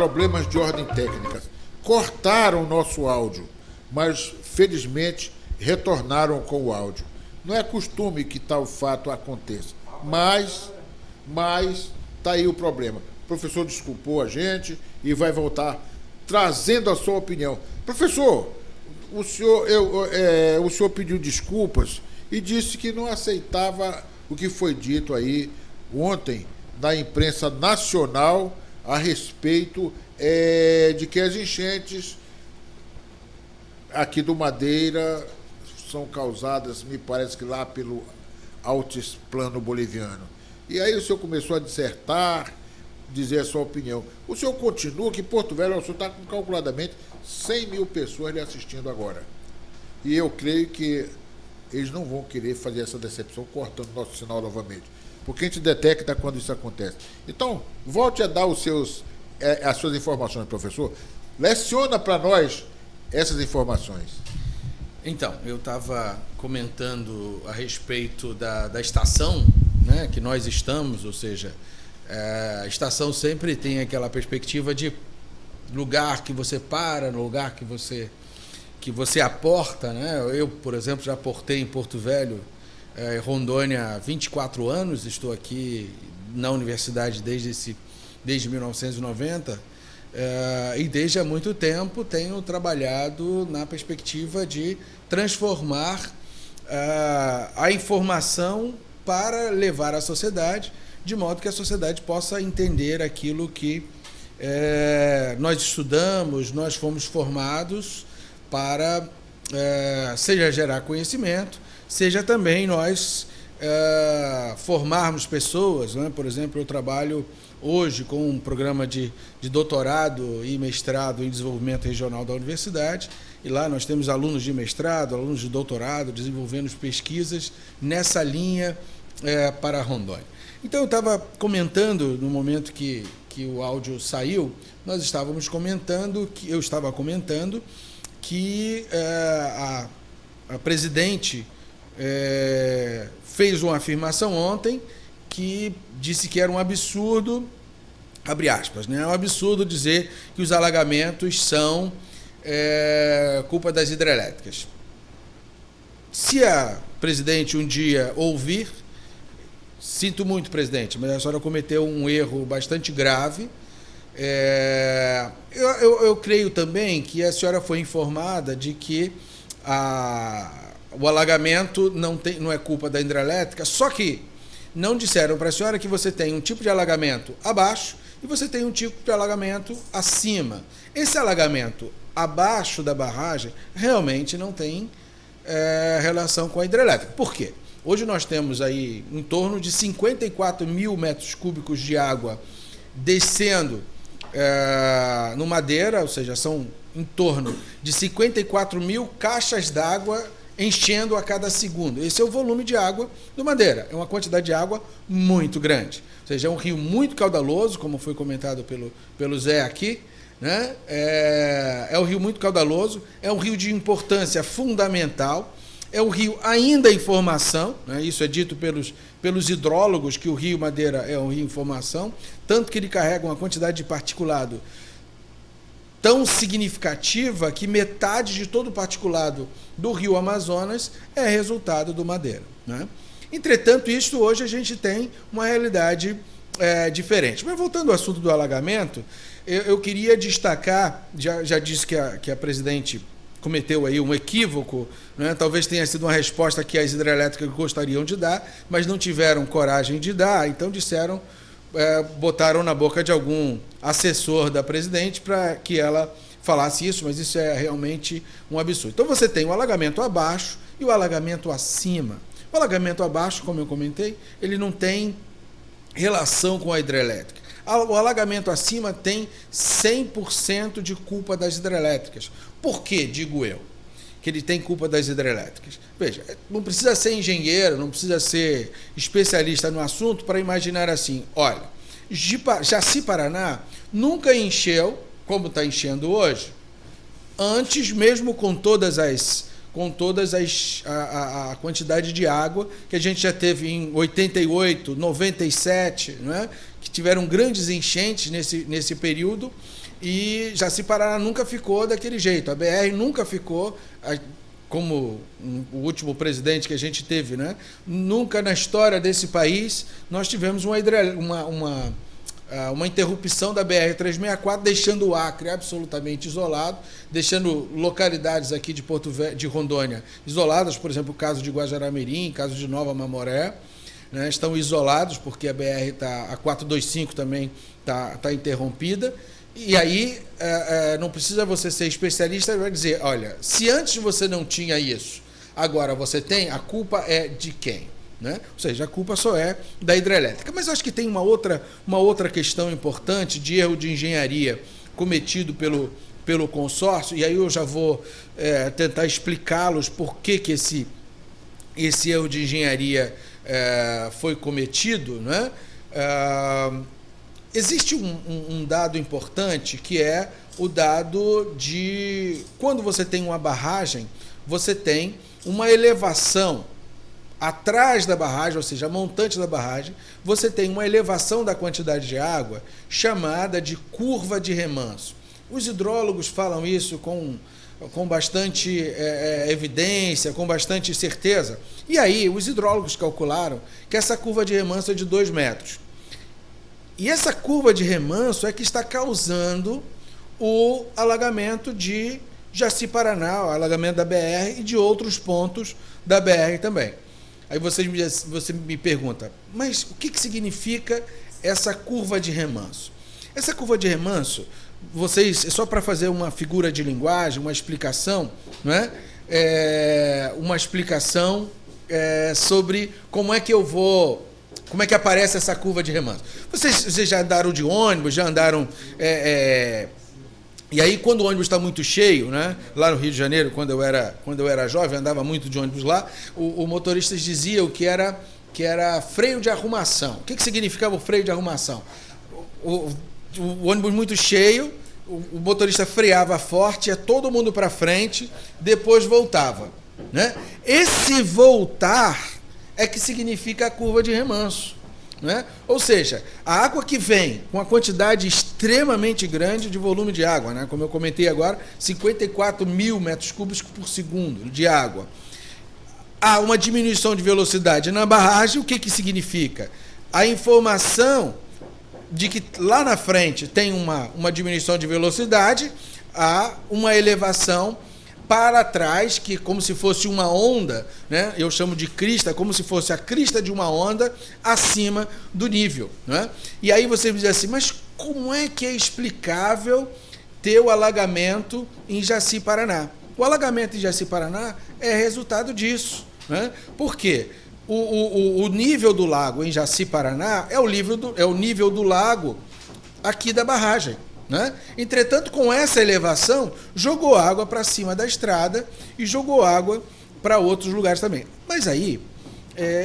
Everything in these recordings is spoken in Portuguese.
problemas de ordem técnica. Cortaram o nosso áudio, mas felizmente retornaram com o áudio. Não é costume que tal fato aconteça, mas está aí o problema. O professor desculpou a gente e vai voltar trazendo a sua opinião. Professor, o senhor pediu desculpas e disse que não aceitava o que foi dito aí ontem na imprensa nacional a respeito de que as enchentes aqui do Madeira são causadas, me parece que lá pelo altiplano boliviano. E aí o senhor começou a dissertar, dizer a sua opinião. O senhor continua que Porto Velho, o senhor está com calculadamente 100 mil pessoas lhe assistindo agora. E eu creio que eles não vão querer fazer essa decepção cortando nosso sinal novamente, porque a gente detecta quando isso acontece. Então, volte a dar as suas informações, professor. Leciona para nós essas informações. Então, eu estava comentando a respeito da estação, né, que nós estamos, ou seja, a estação sempre tem aquela perspectiva de lugar que você para, no lugar que você aporta, né? Eu, por exemplo, já aportei em Porto Velho, Rondônia, há 24 anos, estou aqui na universidade desde 1990, e desde há muito tempo tenho trabalhado na perspectiva de transformar a informação para levar à sociedade, de modo que a sociedade possa entender aquilo que nós estudamos, nós fomos formados para, seja gerar conhecimento, seja também nós formarmos pessoas, né? Por exemplo, eu trabalho hoje com um programa de doutorado e mestrado em desenvolvimento regional da universidade, e lá nós temos alunos de mestrado, alunos de doutorado, desenvolvendo pesquisas nessa linha para Rondônia. Então, eu estava comentando, no momento que o áudio saiu, eu estava comentando que a presidente fez uma afirmação ontem que disse que era um absurdo, abre aspas, né? É um absurdo dizer que os alagamentos são culpa das hidrelétricas. Se a presidente um dia ouvir, sinto muito, presidente, mas a senhora cometeu um erro bastante grave. Eu creio também que a senhora foi informada de que o alagamento não é culpa da hidrelétrica, só que não disseram para a senhora que você tem um tipo de alagamento abaixo e você tem um tipo de alagamento acima. Esse alagamento abaixo da barragem realmente não tem relação com a hidrelétrica. Por quê? Hoje nós temos aí em torno de 54 mil metros cúbicos de água descendo no Madeira, ou seja, são em torno de 54 mil caixas d'água enchendo a cada segundo. Esse é o volume de água do Madeira. É uma quantidade de água muito grande. Ou seja, é um rio muito caudaloso, como foi comentado pelo Zé aqui, né? É um rio muito caudaloso, é um rio de importância fundamental, é um rio ainda em formação, né? Isso é dito pelos hidrólogos, que o rio Madeira é um rio em formação, tanto que ele carrega uma quantidade de particulado tão significativa que metade de todo o particulado do rio Amazonas é resultado do Madeira, né? Entretanto, isso hoje a gente tem uma realidade diferente. Mas voltando ao assunto do alagamento, eu queria destacar, já disse que a presidente cometeu aí um equívoco, né? Talvez tenha sido uma resposta que as hidrelétricas gostariam de dar, mas não tiveram coragem de dar, então disseram, botaram na boca de algum assessor da presidente para que ela falasse isso, mas isso é realmente um absurdo. Então você tem o alagamento abaixo e o alagamento acima. O alagamento abaixo, como eu comentei, ele não tem relação com a hidrelétrica. O alagamento acima tem 100% de culpa das hidrelétricas. Por quê, digo eu, que ele tem culpa das hidrelétricas? Veja, não precisa ser engenheiro, não precisa ser especialista no assunto para imaginar assim, olha, Jaci-Paraná nunca encheu, como está enchendo hoje, antes mesmo com todas a quantidade de água que a gente já teve em 88, 97, né? Que tiveram grandes enchentes nesse período, e Jaci-Paraná nunca ficou daquele jeito. A BR nunca ficou como o último presidente que a gente teve, né? Nunca na história desse país nós tivemos uma interrupção da BR-364, deixando o Acre absolutamente isolado, deixando localidades aqui de Rondônia isoladas, por exemplo, o caso de Guajará-Mirim, o caso de Nova Mamoré, né? Estão isolados porque a BR a 425 também está interrompida. E aí não precisa você ser especialista, vai dizer, olha, se antes você não tinha isso, agora você tem, a culpa é de quem? Né? Ou seja, a culpa só é da hidrelétrica. Mas acho que tem uma outra questão importante de erro de engenharia cometido pelo consórcio, e aí eu já vou tentar explicá-los por que esse erro de engenharia foi cometido, né? Existe um dado importante, que é o dado de quando você tem uma barragem, você tem uma elevação atrás da barragem, ou seja, a montante da barragem, você tem uma elevação da quantidade de água chamada de curva de remanso. Os hidrólogos falam isso com bastante evidência, com bastante certeza. E aí, os hidrólogos calcularam que essa curva de remanso é de 2 metros. E essa curva de remanso é que está causando o alagamento de Jaci-Paraná, o alagamento da BR e de outros pontos da BR também. Aí você me pergunta, mas o que significa essa curva de remanso? Essa curva de remanso, só para fazer uma figura de linguagem, uma explicação, não é? Uma explicação sobre como é que aparece essa curva de remanso. Vocês já andaram de ônibus, já andaram... E aí, quando o ônibus está muito cheio, né? Lá no Rio de Janeiro, quando eu era jovem, andava muito de ônibus lá, o motorista dizia que era freio de arrumação. O que significava o freio de arrumação? O ônibus muito cheio, o motorista freava forte, ia todo mundo para frente, depois voltava, né? Esse voltar é que significa a curva de remanso, né? Ou seja, a água que vem com a quantidade extremamente grande de volume de água, né? Como eu comentei agora, 54 mil metros cúbicos por segundo de água. Há uma diminuição de velocidade na barragem, o que significa? A informação de que lá na frente tem uma diminuição de velocidade, há uma elevação para trás, que como se fosse uma onda, né? Eu chamo de crista, como se fosse a crista de uma onda acima do nível, né? E aí você diz assim, mas como é que é explicável ter o alagamento em Jaci-Paraná? O alagamento em Jaci-Paraná é resultado disso, né? Por quê? O nível do lago em Jaci-Paraná é o nível do lago aqui da barragem, né? Entretanto, com essa elevação, jogou água para cima da estrada e jogou água para outros lugares também. Mas aí,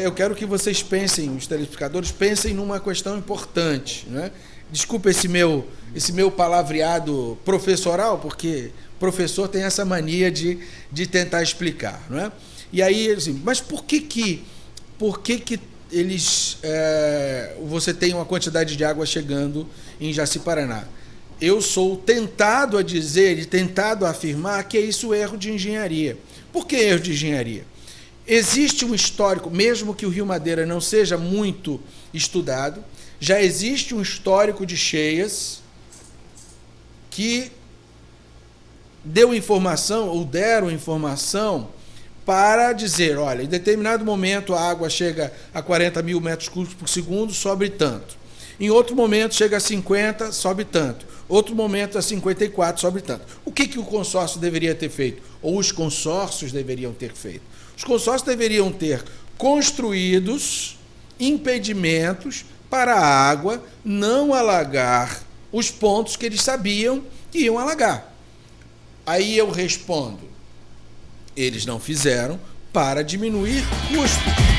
eu quero que vocês pensem, os telespectadores, pensem numa questão importante, né? Desculpa esse meu palavreado professoral, porque professor tem essa mania de tentar explicar, não é? E aí, assim, mas por que você tem uma quantidade de água chegando em Jaci-Paraná? Eu sou tentado a dizer e tentado a afirmar que é isso erro de engenharia. Por que erro de engenharia? Existe um histórico, mesmo que o Rio Madeira não seja muito estudado, já existe um histórico de cheias que deram informação para dizer, olha, em determinado momento a água chega a 40 mil metros cúbicos por segundo, sobe tanto. Em outro momento chega a 50, sobe tanto. Outro momento a 54, sobe tanto. O que o consórcio deveria ter feito? Ou os consórcios deveriam ter feito? Os consórcios deveriam ter construídos impedimentos para a água não alagar os pontos que eles sabiam que iam alagar. Aí eu respondo, eles não fizeram para diminuir custo.